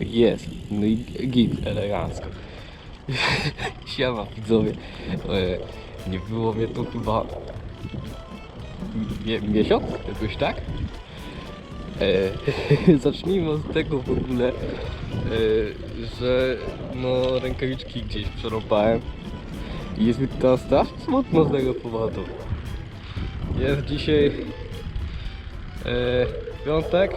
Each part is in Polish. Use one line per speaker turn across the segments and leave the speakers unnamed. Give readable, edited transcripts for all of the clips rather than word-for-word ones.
Jest, no i git, elegancko. Siema widzowie. Nie było mnie tu chyba miesiąc, jakoś tak? Zacznijmy od tego w ogóle, że no rękawiczki gdzieś przerąbałem i jest mi teraz strasznie smutno z tego powodu. Jest dzisiaj piątek,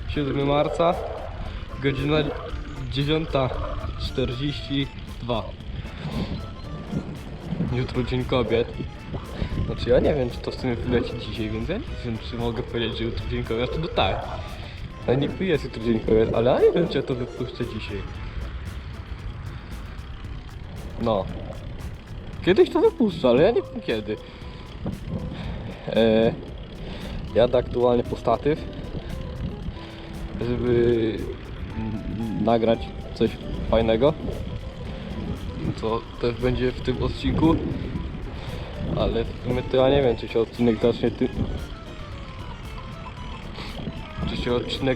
7 marca, godzina 9:42. Jutro Dzień Kobiet. Znaczy ja nie wiem, czy to w sumie wyleci dzisiaj, więc ja nie wiem, czy mogę powiedzieć, że jutro Dzień Kobiet, to tak. Ale nie jest jutro Dzień Kobiet, ale ja nie wiem, czy ja to wypuszczę dzisiaj. No. Kiedyś to wypuszczę, ale ja nie wiem kiedy. Jadę aktualnie po statyw, żeby nagrać coś fajnego, co też będzie w tym odcinku, ale w sumie to ja nie wiem, czy się odcinek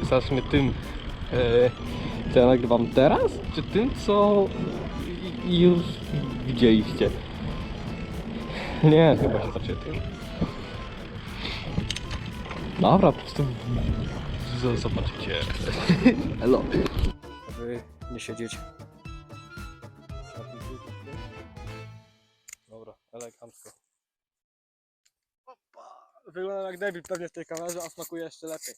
zacznie tym, co ja nagrywam teraz, czy tym, co już widzieliście. Nie, chyba się zacznie tym. Dobra, po prostu zobaczycie. Hello.
Żeby nie siedzieć. Dobra, elegancko. Opa! Wygląda jak debil pewnie w tej kamerze, a smakuje jeszcze lepiej.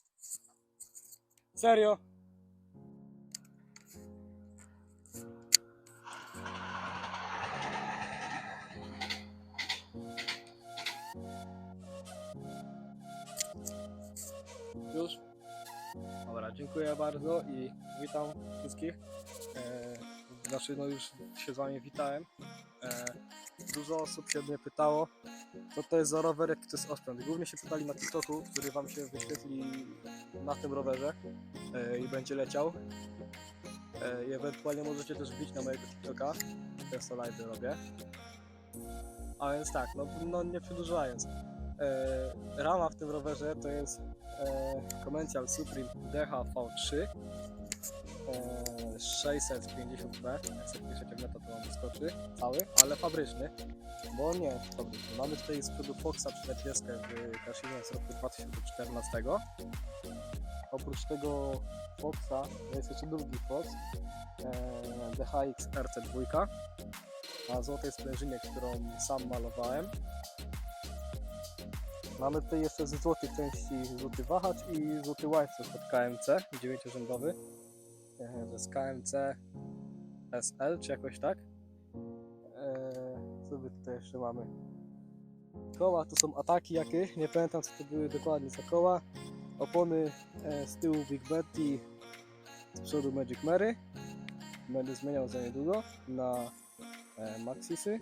Serio? Już? Dobra, dziękuję bardzo i witam wszystkich. Znaczy, no już się z wami witałem. Dużo osób się mnie pytało, co to jest za rower, jaki to jest osprzęt. Głównie się pytali na TikToku, który wam się wyświetli na tym rowerze i będzie leciał. I ewentualnie możecie też wbić na mojego TikToka, często live robię. A więc tak, no nie przedłużając. Rama w tym rowerze to jest Commencal Supreme DHV3 650p, jak sobie pierwsza ciągneta to on wyskoczy cały, ale fabryczny, bo on nie jest fabryczny. Mamy tutaj z przodu Foxa 40 w Kashinie z roku 2014. Oprócz tego Foxa jest jeszcze drugi Fox DHX RC2 na złotej sprężynie, którą sam malowałem. Mamy tutaj jeszcze z złotych części złoty wahacz i złoty łańcuch od KMC 9-rzędowy. To jest KMC SL czy jakoś tak. Co my tutaj jeszcze mamy? Koła to są ataki jakieś, nie pamiętam co to były dokładnie za koła. Opony z tyłu Big Betty, z przodu Magic Mary. Będę zmieniał za niedługo na Maxisy.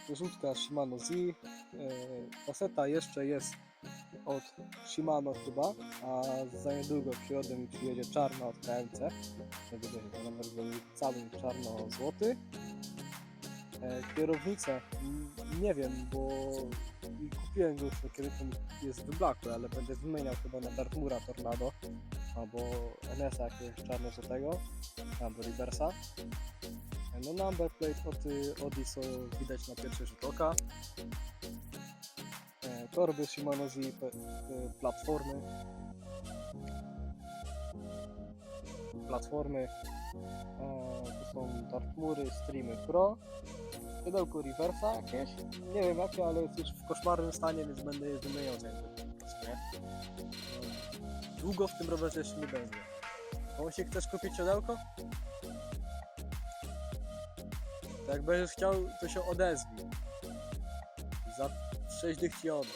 Porzutka Shimano Z. Kaseta jeszcze jest od Shimano chyba, a za niedługo przyjedzie czarna od KMC. Będzie rower był cały czarno-złoty. Kierownicę nie wiem, bo kupiłem go już kiedy to jest wyblakły, ale będę wymieniał chyba na Dartmoora Tornado albo NS-a jakiegoś czarno-złotego albo Reversa. No number plate od Audi są widać na pierwszy rzut oka. Torby Shimano Z platformy to są Dartmoory Streamy Pro, siodełko Reversa jakieś, nie wiem jakie, ale jest już w koszmarnym stanie, więc będę je wymieniał po prostu, nie? Długo w tym rowerze jeszcze nie będzie. Jeśli chcesz kupić siodełko, to jak będziesz chciał, to się odezwij. Za 6 dych ci oddam.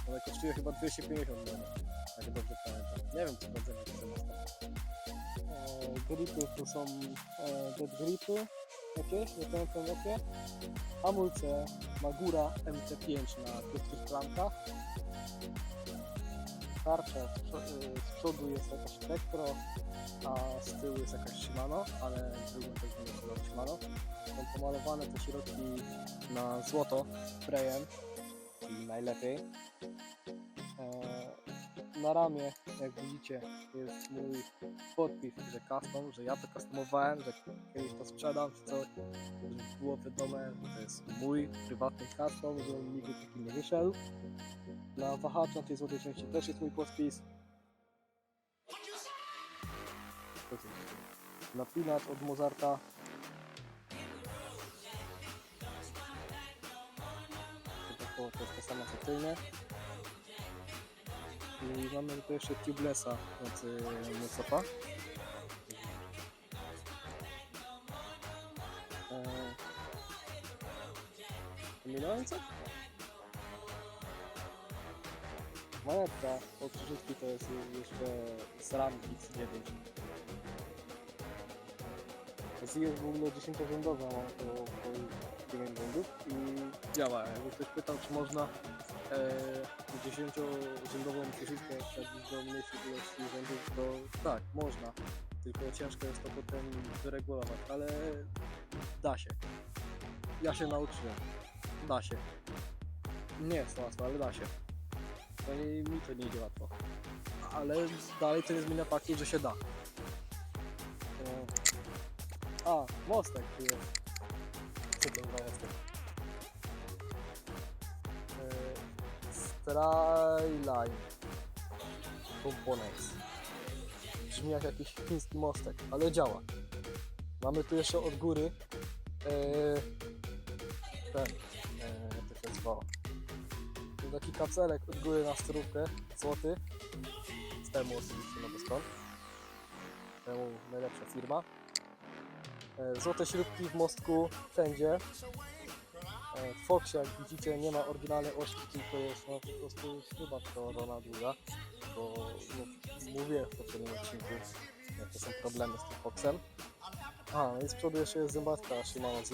One kosztuje chyba 250 zł, jak dobrze pamiętam. Nie wiem, czy dobrze wygląda. Gripy to są dead gripy jakieś, nie pamiętam jakie. Hamulce Magura MT5 na krótkich klankach. Tarcza z przodu jest jakaś Tektro, a z tyłu jest jakaś Shimano, ale drugą też nie jest Shimano. Są pomalowane te środki na złoto sprayem, czyli najlepiej. na ramię, jak widzicie, jest mój podpis, że custom, że ja to customowałem, że kiedyś to sprzedam, czy coś, żeby było wiadome, że to jest mój prywatny custom, że on nigdy taki nie wyszedł. Na wahaczu na tej złotej części też jest mój podpis. Napinacz od Mozarta. To jest to samo co tylne. I mamy tutaj jeszcze tubelessa od Mocopa. Minąłem co? Monetka od krzyżówki to jest jeszcze SRAM X9. Jest w ogóle 10-rzędowa, mam to 9 rzędów i działa. Jakby ktoś pytał, czy można 10-rzędową krzyżówkę wsadzić do mniejszej ilości rzędów, to tak, można. Tylko ciężko jest to potem wyregulować, ale da się. Ja się nauczyłem. Da się. Nie jest to łatwo, ale da się. No i mi to nie idzie łatwo. Ale dalej to nie zmienia faktu, że się da. A, mostek tu jest. Co to za mostek? Stryline Components. Brzmi jak jakiś chiński mostek, ale działa. Mamy tu jeszcze od góry jak to się nazywało? To taki kapselek od góry na stróbkę, złoty. Z temu oczywiście, no bo skąd? Temu najlepsza firma. Złote śrubki w mostku wszędzie. W Foxie, jak widzicie, nie ma oryginalnej ośki, tylko jest no, po prostu śruba przełożona długa, bo no, mówię w poprzednim odcinku, jakie są problemy z tym Foxem. A, no i z przodu jeszcze jest zębatka Shimano Z,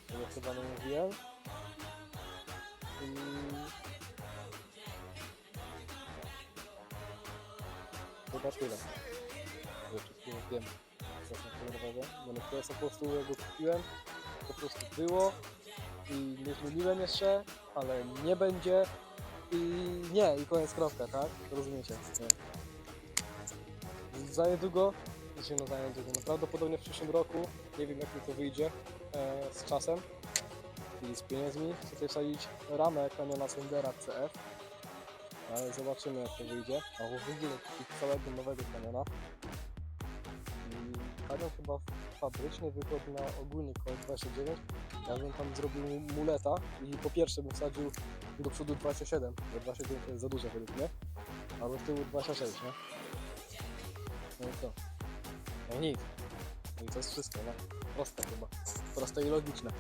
tego chyba nie mówiłem. I... chyba tyle. Wszystkiego wiem. Bo niektóre są po prostu, jak go kupiłem, po prostu było i nie zmieniłem jeszcze, ale nie będzie i nie, i koniec, kropka, tak? Rozumiecie? Nie. Za niedługo, no prawdopodobnie w przyszłym roku, nie wiem jak mi to wyjdzie z czasem i z pieniędzmi, chcę tutaj wsadzić ramę Canyona Sendera CF, ale zobaczymy jak to wyjdzie, a w ogóle kupić całego nowego Canyona. Kanion chyba fabrycznie wychodzi na ogólnik koło 29. Ja bym tam zrobił muleta i po pierwsze bym wsadził do przodu 27, bo 27 to jest za dużo według mnie, a do tyłu 26, nie? No i co? No nic. No i to jest wszystko, no. Proste chyba. Proste i logiczne.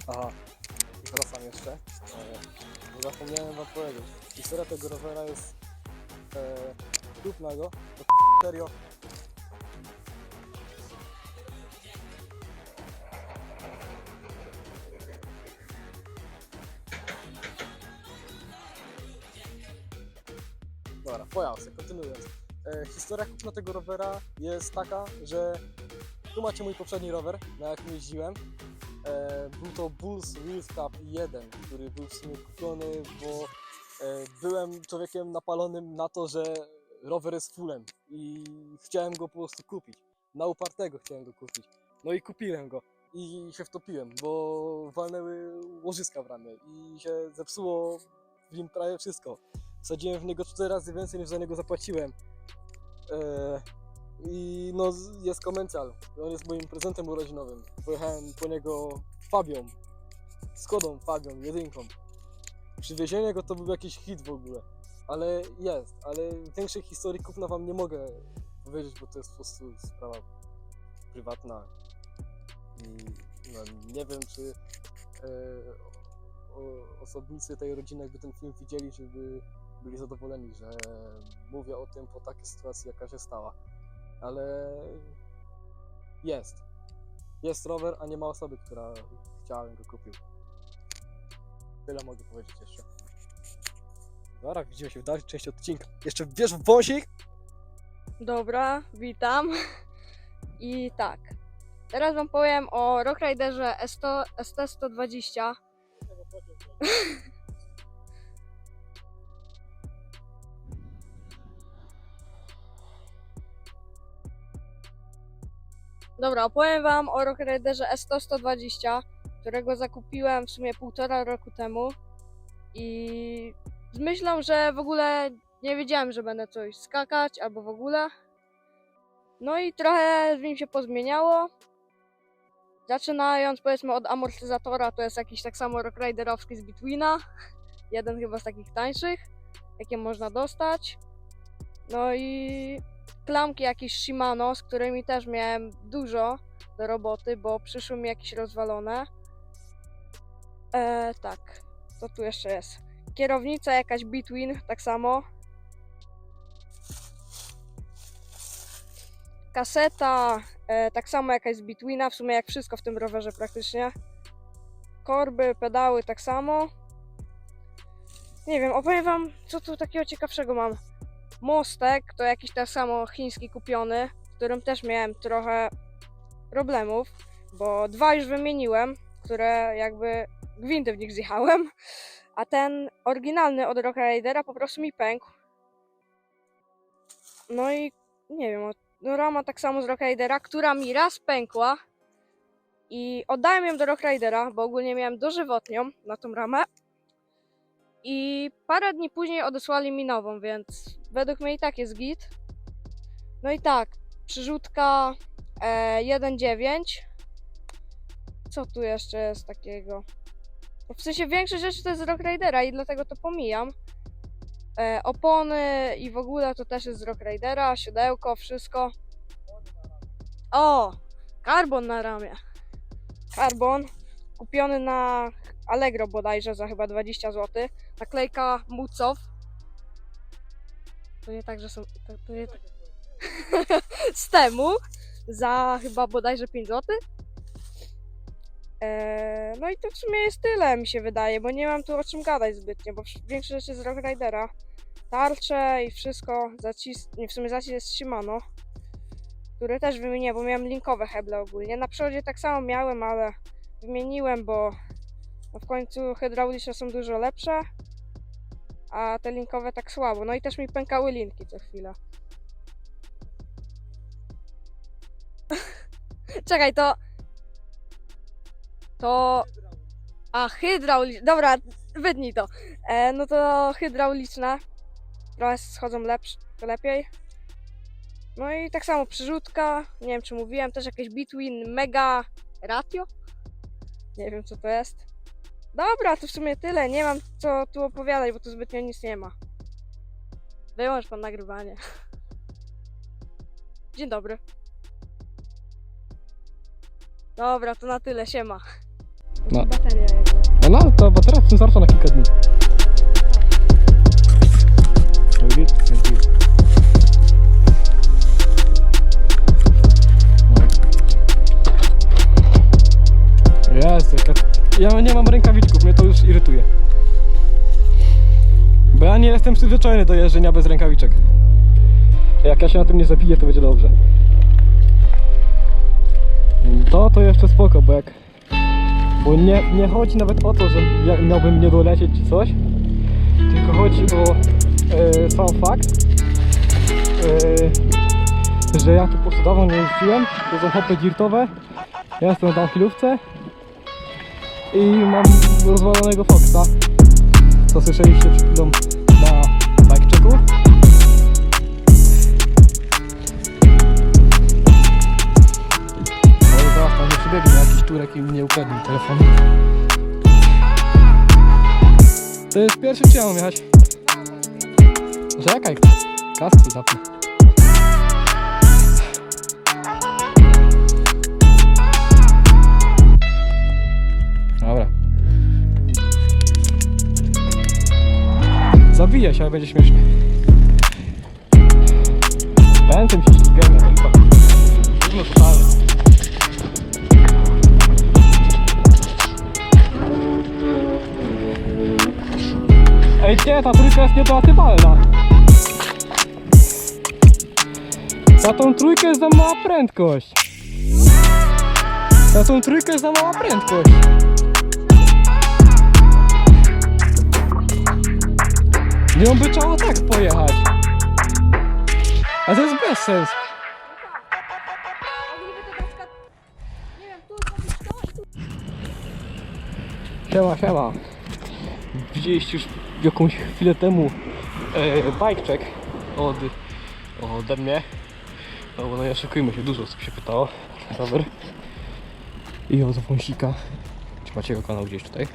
Aha. I wracam jeszcze. Zapomniałem wam powiedzieć. Historia tego rowera jest krupnego, to serio. Dobra, pojazd, kontynuując. Historia kupna tego rowera jest taka, że tu macie mój poprzedni rower, na jakim jeździłem. Był to Bulls Wheels Cup 1, który był w sumie kupiony, bo byłem człowiekiem napalonym na to, że rower jest fullem i chciałem go po prostu kupić. Na upartego chciałem go kupić. No i kupiłem go i się wtopiłem, bo walnęły łożyska w ramię i się zepsuło w nim prawie wszystko. Wsadziłem w niego 4 razy więcej niż za niego zapłaciłem. I no jest komercjal. On jest moim prezentem urodzinowym. Pojechałem po niego Fabią, Skodą Fabią, 1. Przywiezienie go to był jakiś hit w ogóle. Ale jest, ale większej historii kupna wam nie mogę powiedzieć, bo to jest po prostu sprawa prywatna. I no, nie wiem, czy osobnicy tej rodziny, jakby ten film widzieli, żeby byli zadowoleni, że mówię o tym po takiej sytuacji, jaka się stała. Ale jest. Jest rower, a nie ma osoby, która chciała go kupił. Tyle mogę powiedzieć jeszcze. Dobra, widzimy się w dalszej części odcinka. Jeszcze bierz w wąsik?
Dobra, witam. I tak, teraz wam powiem o Rock Riderze ST120. Dobra, opowiem wam o Rock Riderze S100-120, którego zakupiłem w sumie 1,5 roku temu i z myślą, że w ogóle nie wiedziałem, że będę coś skakać albo w ogóle. No i trochę w nim się pozmieniało. Zaczynając powiedzmy od amortyzatora, to jest jakiś tak samo Rock Riderowski z Betweena. Jeden chyba z takich tańszych, jakie można dostać. No i klamki jakieś Shimano, z którymi też miałem dużo do roboty, bo przyszły mi jakieś rozwalone. Tak, co tu jeszcze jest? Kierownica jakaś Between, tak samo. Kaseta, tak samo jakaś z Betweena, w sumie jak wszystko w tym rowerze praktycznie. Korby, pedały, tak samo. Nie wiem, opowiem wam, co tu takiego ciekawszego mam. Mostek to jakiś tak samo chiński kupiony, w którym też miałem trochę problemów, bo 2 już wymieniłem, które jakby gwinty w nich zjechałem, a ten oryginalny od Rock Ridera po prostu mi pękł. No i nie wiem, no rama tak samo z Rock Ridera, która mi raz pękła i oddałem ją do Rock Ridera, bo ogólnie miałem dożywotnią na tą ramę. I parę dni później odesłali mi nową, więc według mnie i tak jest git. No i tak, przyrzutka 1.9. Co tu jeszcze jest takiego? W sensie większość rzeczy to jest z Rock Ridera i dlatego to pomijam. Opony i w ogóle to też jest z Rock Ridera, siodełko, wszystko. O! Karbon na ramię. Karbon kupiony na Allegro bodajże za chyba 20 zł. Naklejka Mucow. To nie tak, że są... To nie... z temu za chyba bodajże 5 zł. No i to w sumie jest tyle, mi się wydaje, bo nie mam tu o czym gadać zbytnio, bo większość rzeczy z Rock Ridera. Tarcze i wszystko, w sumie zacisk jest Shimano, który też wymieniłem, bo miałem linkowe heble ogólnie. Na przodzie tak samo miałem, ale wymieniłem, bo w końcu hydrauliczne są dużo lepsze, a te linkowe tak słabo. No i też mi pękały linki co chwilę. Czekaj, a, hydrauliczne. Dobra, wytnij to. No to hydrauliczne. Trochę schodzą lepiej. No i tak samo przyrzutka. Nie wiem czy mówiłem, też jakieś Between Mega Ratio. Nie wiem co to jest. Dobra, to w sumie tyle. Nie mam co tu opowiadać, bo tu zbytnio nic nie ma. Wyłącz pan nagrywanie. Dzień dobry. Dobra, to na tyle, siema.
No.
Bateria jakby.
No to bateria w tym starcza na kilka dni. Jest, ja nie mam rękawiczków, mnie to już irytuje. Bo ja nie jestem przyzwyczajony do jeżdżenia bez rękawiczek. Jak ja się na tym nie zabiję, to będzie dobrze. To jeszcze spoko, bo nie chodzi nawet o to, że ja miałbym nie dolecieć czy coś, tylko chodzi o sam fakt, że ja tu po prostu dawno nie jeździłem, to są hopy dirtowe, ja jestem na downhillówce i mam rozwalonego Foxa, co słyszeliście przed chwilą na bike checku. Zaraz tam nie przybiegnie jakiś turek i mnie ukradł telefon. To jest pierwszy, czy ja mam jechać? Czekaj, kaski zapnę. Dobra. Zabiję się, ale będzie śmiesznie. Pędzem się ślizgamy, tylko. Trudno totalnie. Ej, nie, ta trójka jest niedolatywalna. Za tą trójkę jest za mała prędkość. Za tą trójkę jest za mała prędkość. Nią by trzeba tak pojechać. A to jest bez sens.
Mogliby to na przykład, nie wiem, tu zrobić to i tu.
Siema, siema. Widzieliście już jakąś chwilę temu bike check ode mnie. No bo no nie oszukujmy się, dużo osób się pytało. Rower. I oto wąsika. Czy macie jego kanał gdzieś tutaj?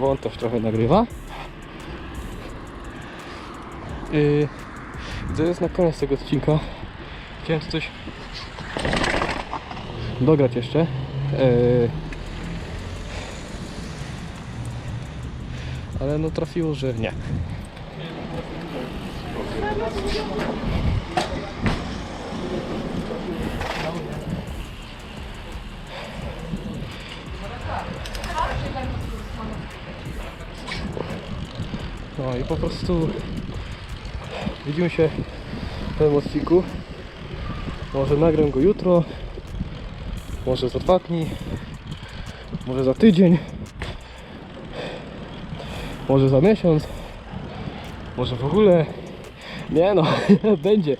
Bo on też trochę nagrywa. To jest na koniec tego odcinka. Chciałem tu coś dograć jeszcze. Ale no trafiło, że nie. No i po prostu widzimy się w tym odcinku. Może nagram go jutro, może za 2 dni, może za tydzień, może za miesiąc, może w ogóle. Nie no, będzie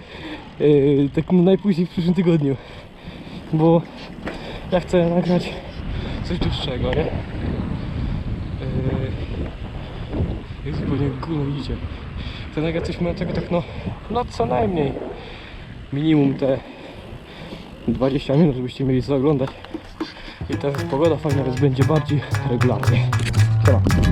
tak najpóźniej w przyszłym tygodniu, bo ja chcę nagrać coś dłuższego, nie? Jest zupełnie gówno, widzicie. Chcę nagrać coś mającego tak no co najmniej minimum te 20 minut, żebyście mieli co oglądać. I teraz pogoda fajna, więc będzie bardziej regularnie. Siema.